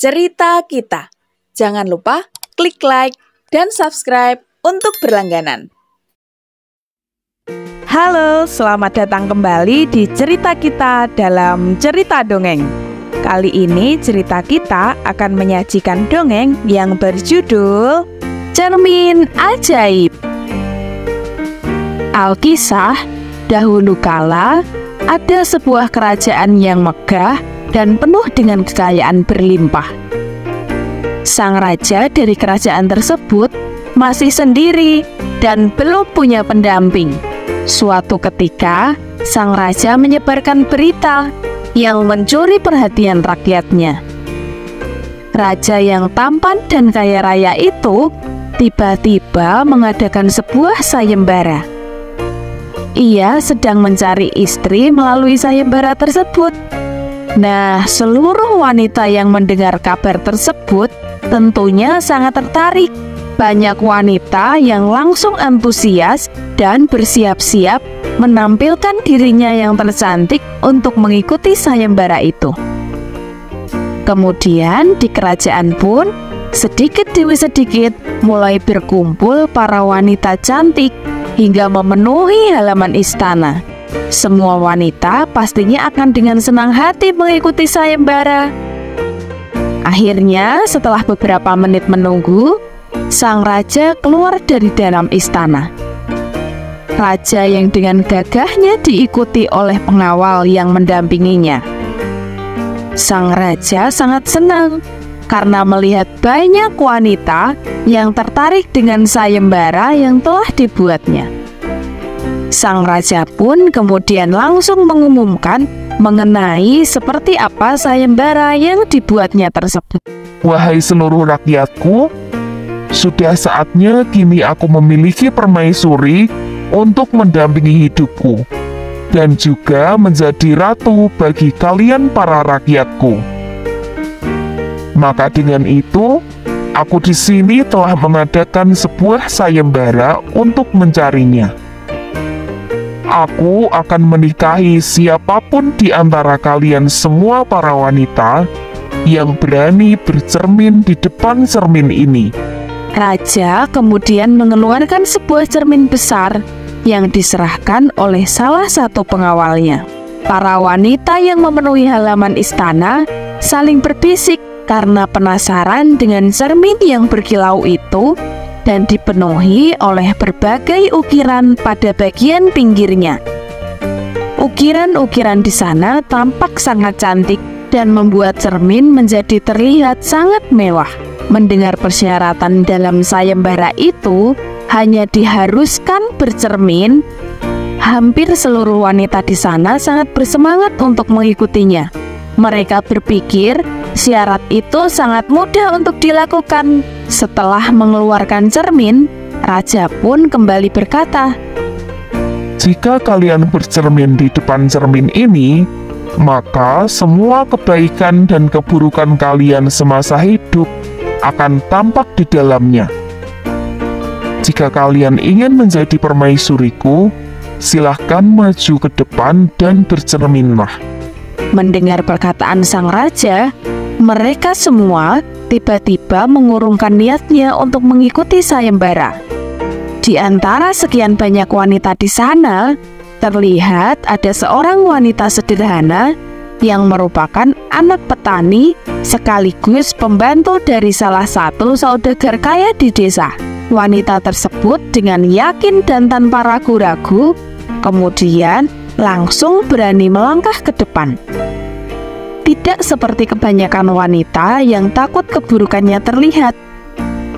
Cerita Kita. Jangan lupa klik like dan subscribe untuk berlangganan. Halo, selamat datang kembali di Cerita Kita dalam Cerita Dongeng. Kali ini cerita kita akan menyajikan dongeng yang berjudul Cermin Ajaib. Alkisah, dahulu kala ada sebuah kerajaan yang megah dan penuh dengan kekayaan berlimpah. Sang raja dari kerajaan tersebut masih sendiri dan belum punya pendamping. Suatu ketika, sang raja menyebarkan berita yang mencuri perhatian rakyatnya. Raja yang tampan dan kaya raya itu tiba-tiba mengadakan sebuah sayembara. Ia sedang mencari istri melalui sayembara tersebut. Nah, seluruh wanita yang mendengar kabar tersebut tentunya sangat tertarik. Banyak wanita yang langsung antusias dan bersiap-siap menampilkan dirinya yang tercantik untuk mengikuti sayembara itu. Kemudian di kerajaan pun sedikit demi sedikit mulai berkumpul para wanita cantik hingga memenuhi halaman istana. Semua wanita pastinya akan dengan senang hati mengikuti sayembara. Akhirnya, setelah beberapa menit menunggu, sang raja keluar dari dalam istana. Raja yang dengan gagahnya diikuti oleh pengawal yang mendampinginya. Sang raja sangat senang karena melihat banyak wanita yang tertarik dengan sayembara yang telah dibuatnya. Sang raja pun kemudian langsung mengumumkan mengenai seperti apa sayembara yang dibuatnya tersebut. Wahai seluruh rakyatku, sudah saatnya kini aku memiliki permaisuri untuk mendampingi hidupku dan juga menjadi ratu bagi kalian para rakyatku. Maka dengan itu, aku di sini telah mengadakan sebuah sayembara untuk mencarinya. Aku akan menikahi siapapun di antara kalian semua para wanita yang berani bercermin di depan cermin ini. Raja kemudian mengeluarkan sebuah cermin besar yang diserahkan oleh salah satu pengawalnya. Para wanita yang memenuhi halaman istana saling berbisik karena penasaran dengan cermin yang berkilau itu dan dipenuhi oleh berbagai ukiran pada bagian pinggirnya. Ukiran-ukiran di sana tampak sangat cantik dan membuat cermin menjadi terlihat sangat mewah. Mendengar persyaratan dalam sayembara itu hanya diharuskan bercermin, hampir seluruh wanita di sana sangat bersemangat untuk mengikutinya. Mereka berpikir syarat itu sangat mudah untuk dilakukan. Setelah mengeluarkan cermin, raja pun kembali berkata, "Jika kalian bercermin di depan cermin ini, maka semua kebaikan dan keburukan kalian semasa hidup akan tampak di dalamnya. Jika kalian ingin menjadi permaisuriku, silahkan maju ke depan dan bercerminlah." Mendengar perkataan sang raja, mereka semua tiba-tiba mengurungkan niatnya untuk mengikuti sayembara. Di antara sekian banyak wanita di sana, terlihat ada seorang wanita sederhana yang merupakan anak petani sekaligus pembantu dari salah satu saudagar kaya di desa. Wanita tersebut dengan yakin dan tanpa ragu-ragu kemudian langsung berani melangkah ke depan. Tidak seperti kebanyakan wanita yang takut keburukannya terlihat.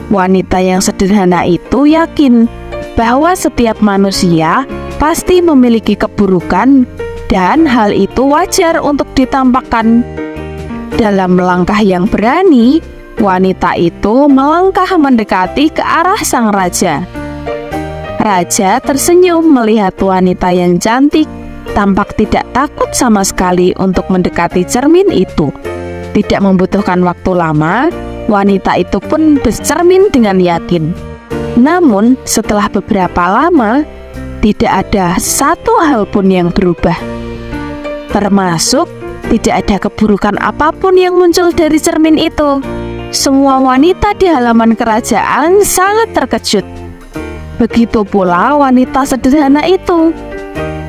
Wanita yang sederhana itu yakin bahwa setiap manusia pasti memiliki keburukan dan hal itu wajar untuk ditampakkan. Dalam melangkah yang berani, wanita itu melangkah mendekati ke arah sang raja. Raja tersenyum melihat wanita yang cantik, tampak tidak takut sama sekali untuk mendekati cermin itu. Tidak membutuhkan waktu lama, wanita itu pun bercermin dengan yakin. Namun, setelah beberapa lama, tidak ada satu hal pun yang berubah. Termasuk Tidak ada keburukan apapun yang muncul dari cermin itu. Semua wanita di halaman kerajaan sangat terkejut. Begitu pula wanita sederhana itu.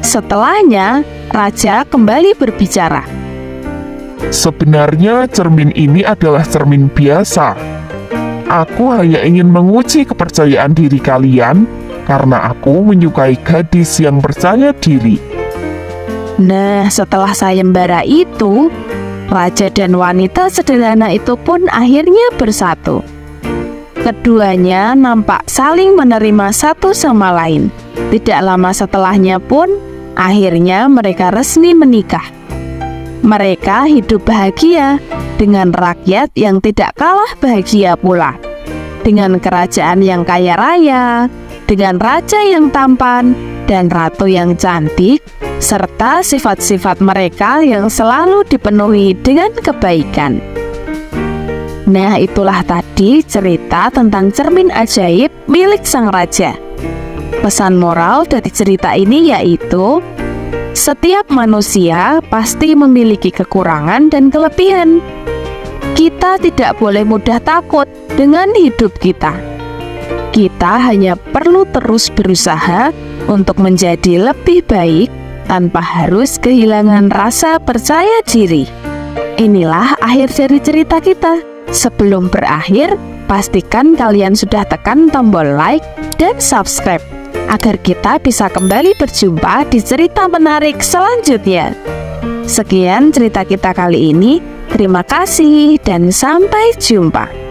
Setelahnya, raja kembali berbicara. Sebenarnya cermin ini adalah cermin biasa. Aku hanya ingin menguji kepercayaan diri kalian karena aku menyukai gadis yang percaya diri. Nah, setelah sayembara itu, raja dan wanita sederhana itu pun akhirnya bersatu. Keduanya nampak saling menerima satu sama lain. Tidak lama setelahnya pun, akhirnya mereka resmi menikah. Mereka hidup bahagia dengan rakyat yang tidak kalah bahagia pula, dengan kerajaan yang kaya raya, dengan raja yang tampan dan ratu yang cantik, serta sifat-sifat mereka yang selalu dipenuhi dengan kebaikan. Nah, itulah tadi cerita tentang cermin ajaib milik sang raja. Pesan moral dari cerita ini yaitu, setiap manusia pasti memiliki kekurangan dan kelebihan. Kita tidak boleh mudah takut dengan hidup kita. Kita hanya perlu terus berusaha untuk menjadi lebih baik tanpa harus kehilangan rasa percaya diri. Inilah akhir dari cerita kita. Sebelum berakhir, pastikan kalian sudah tekan tombol like dan subscribe agar kita bisa kembali berjumpa di cerita menarik selanjutnya. Sekian cerita kita kali ini. Terima kasih dan sampai jumpa.